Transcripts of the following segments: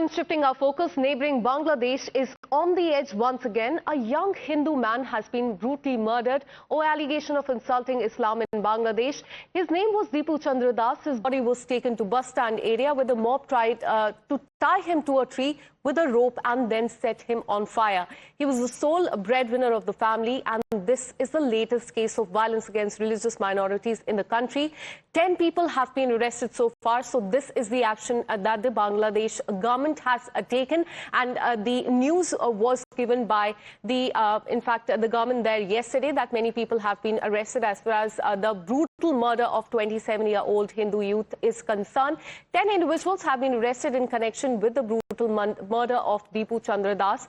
and shifting our focus, neighboring Bangladesh is on the edge once again. A young Hindu man has been brutally murdered over allegation of insulting Islam in Bangladesh. His name was Deepu Chandra Das. His body was taken to bus stand area where the mob tried to tie him to a tree with a rope and then set him on fire. He was the sole breadwinner of the family, and this is the latest case of violence against religious minorities in the country. 10 people have been arrested so far, so this is the action that the Bangladesh government has taken, and the news was given by the, in fact, the government there yesterday that many people have been arrested as far as the brutal murder of 27-year-old Hindu youth is concerned. 10 individuals have been arrested in connection with the brutal murder of Deepu Chandra Das.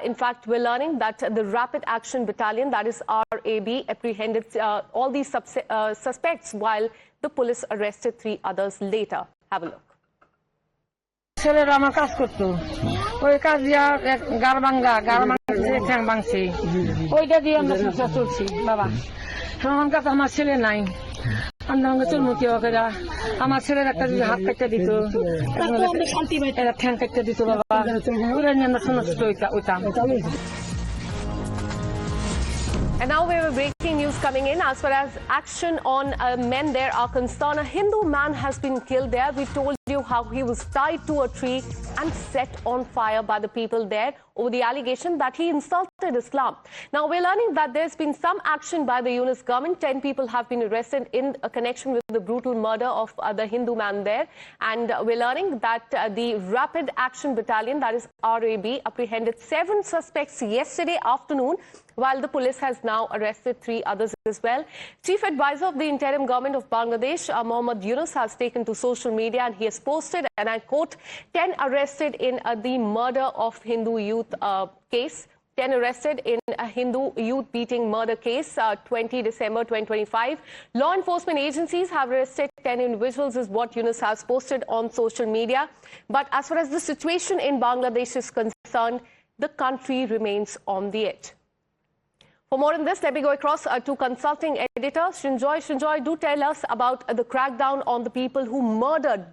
In fact, we're learning that the Rapid Action Battalion, that is RAB, apprehended all these suspects while the police arrested 3 others later. Have a look. ছেলেরা আমার কাজ করতো ওই কাজ দিয়া গাড় ভাঙছে ঠ্যাং ভাঙছে ওইটা দিয়ে আমরা সংসার চলছি বাবা আমার কাছে আমার ছেলে নাই আমরা চলমুখী ওকেরা আমার ছেলের একটা যদি হাত কাটতে দিত এরা ঠ্যাং কাটতে দিত বাবা ওরা নিয়ে আমরা সমস্ত ওইটাম And now we have a breaking news coming in. As far as action on men there are concerned, a Hindu man has been killed there. We told you how he was tied to a tree and set on fire by the people there over the allegation that he insulted Islam. Now we're learning that there's been some action by the Yunus government. 10 people have been arrested in a connection with the brutal murder of the Hindu man there. And we're learning that the Rapid Action Battalion, that is RAB, apprehended 7 suspects yesterday afternoon, while the police has now arrested 3 others as well. Chief Advisor of the Interim Government of Bangladesh, Mohammad Yunus, has taken to social media and he has posted, and I quote, 10 arrested in the murder of Hindu youth case. 10 arrested in a Hindu youth beating murder case, 20 December 2025. Law enforcement agencies have arrested 10 individuals is what Yunus has posted on social media. But as far as the situation in Bangladesh is concerned, the country remains on the edge. For more on this, let me go across to consulting editor Srinjoy. Srinjoy, do tell us about the crackdown on the people who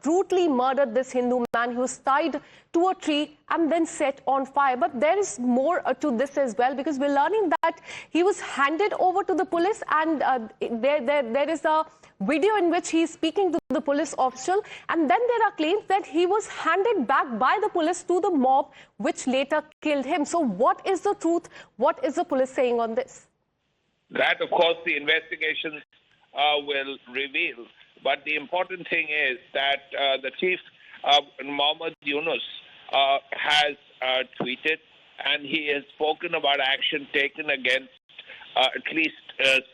brutally murdered this Hindu man. He was tied to a tree and then set on fire. But there is more to this as well, because we're learning that he was handed over to the police, and there is a video in which he is speaking to the police official, and then there are claims that he was handed back by the police to the mob, which later killed him. So what is the truth? What is the police saying on this? That, of course, the investigations will reveal. But the important thing is that the chief, Mohammad Yunus, has tweeted, and he has spoken about action taken against at least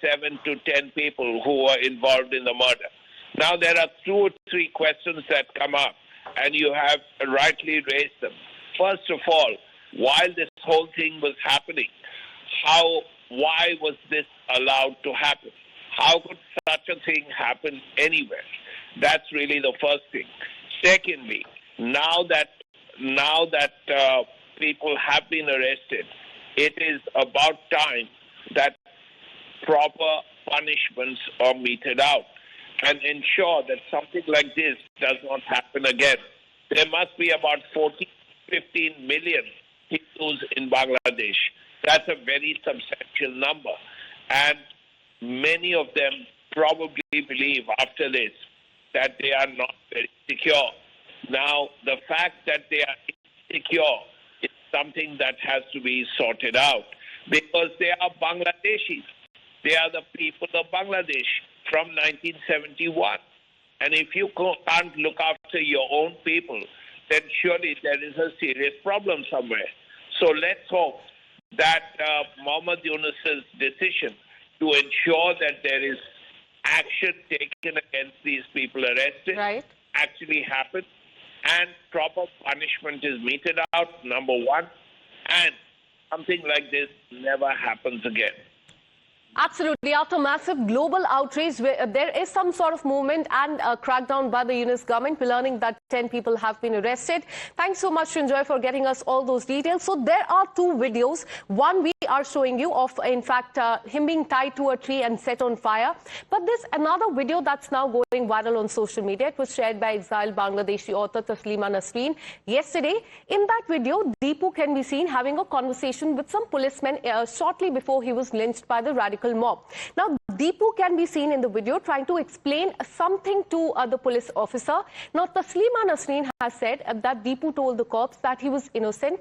7 to 10 people who were involved in the murder. Now, there are 2 or 3 questions that come up, and you have rightly raised them. First of all, while this whole thing was happening, why was this allowed to happen? How could such a thing happen anywhere? That's really the first thing. Secondly, now that people have been arrested, it is about time that proper punishments are meted out and ensure that something like this does not happen again. There must be about 15 million Hindus in Bangladesh. That's a very substantial number. And many of them probably believe after this that they are not very secure. Now, the fact that they are insecure is something that has to be sorted out, because they are Bangladeshis. They are the people of Bangladesh from 1971. And if you can't look after your own people, then surely there is a serious problem somewhere. So let's hope that Mohammad Yunus's decision to ensure that there is action taken against these people arrested actually happens, and proper punishment is meted out, number 1, and something like this never happens again. Absolutely. After massive global outrage, there is some sort of movement and a crackdown by the Yunus government. We're learning that 10 people have been arrested. Thanks so much, Srinjoy, for getting us all those details. So there are two videos. One we are showing you of, in fact, him being tied to a tree and set on fire. But there's another video that's now going viral on social media. It was shared by exiled Bangladeshi author Taslima Nasreen yesterday. In that video, Deepu can be seen having a conversation with some policemen shortly before he was lynched by the radical mob. Now, Deepu can be seen in the video trying to explain something to the police officer. Now, Taslima Nasreen has said that Deepu told the cops that he was innocent.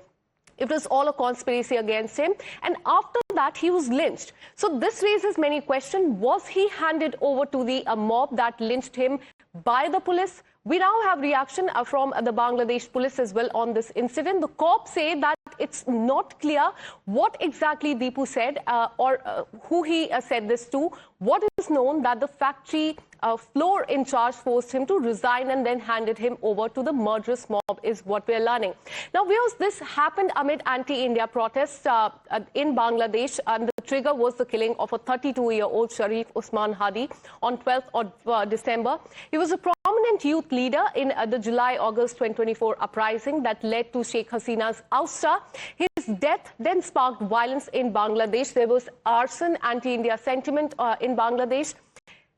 It was all a conspiracy against him. And after that, he was lynched. So this raises many questions. Was he handed over to the mob that lynched him by the police? We now have reaction from the Bangladesh police as well on this incident. The cops say that it's not clear what exactly Deepu said or who he said this to. What is known that the factory floor in charge forced him to resign and then handed him over to the murderous mob is what we're learning. Now, viewers, this happened amid anti-India protests in Bangladesh, and the trigger was the killing of a 32-year-old Sharif Usman Hadi on 12th of December. He was a prominent youth leader in the July-August 2024 uprising that led to Sheikh Hasina's ouster. His death then sparked violence in Bangladesh. There was arson, anti-India sentiment in Bangladesh.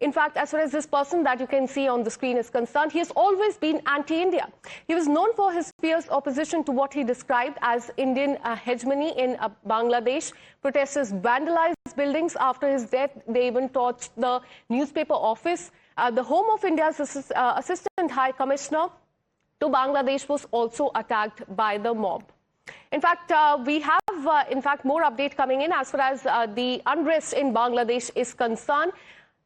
In fact, as far as this person that you can see on the screen is concerned, he has always been anti-India. He was known for his fierce opposition to what he described as Indian hegemony in Bangladesh. Protesters vandalized buildings after his death. They even torched the newspaper office. The home of India's Assistant High Commissioner to Bangladesh was also attacked by the mob. In fact, we have, more update coming in as far as the unrest in Bangladesh is concerned.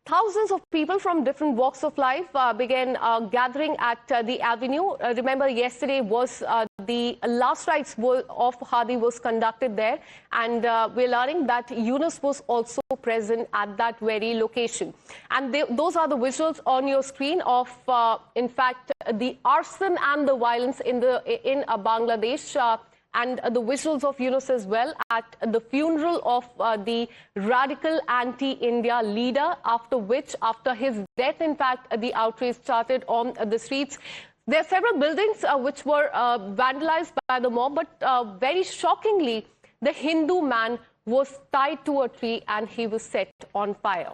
Thousands of people from different walks of life began gathering at the avenue. Remember, yesterday was the last rites of Hadi was conducted there, and we're learning that Yunus was also present at that very location. And those are the visuals on your screen of, in fact, the arson and the violence in Bangladesh. And the visuals of Yunus as well at the funeral of the radical anti-India leader, after his death, in fact, the outrage started on the streets. There are several buildings which were vandalized by the mob, but very shockingly, the Hindu man was tied to a tree and he was set on fire.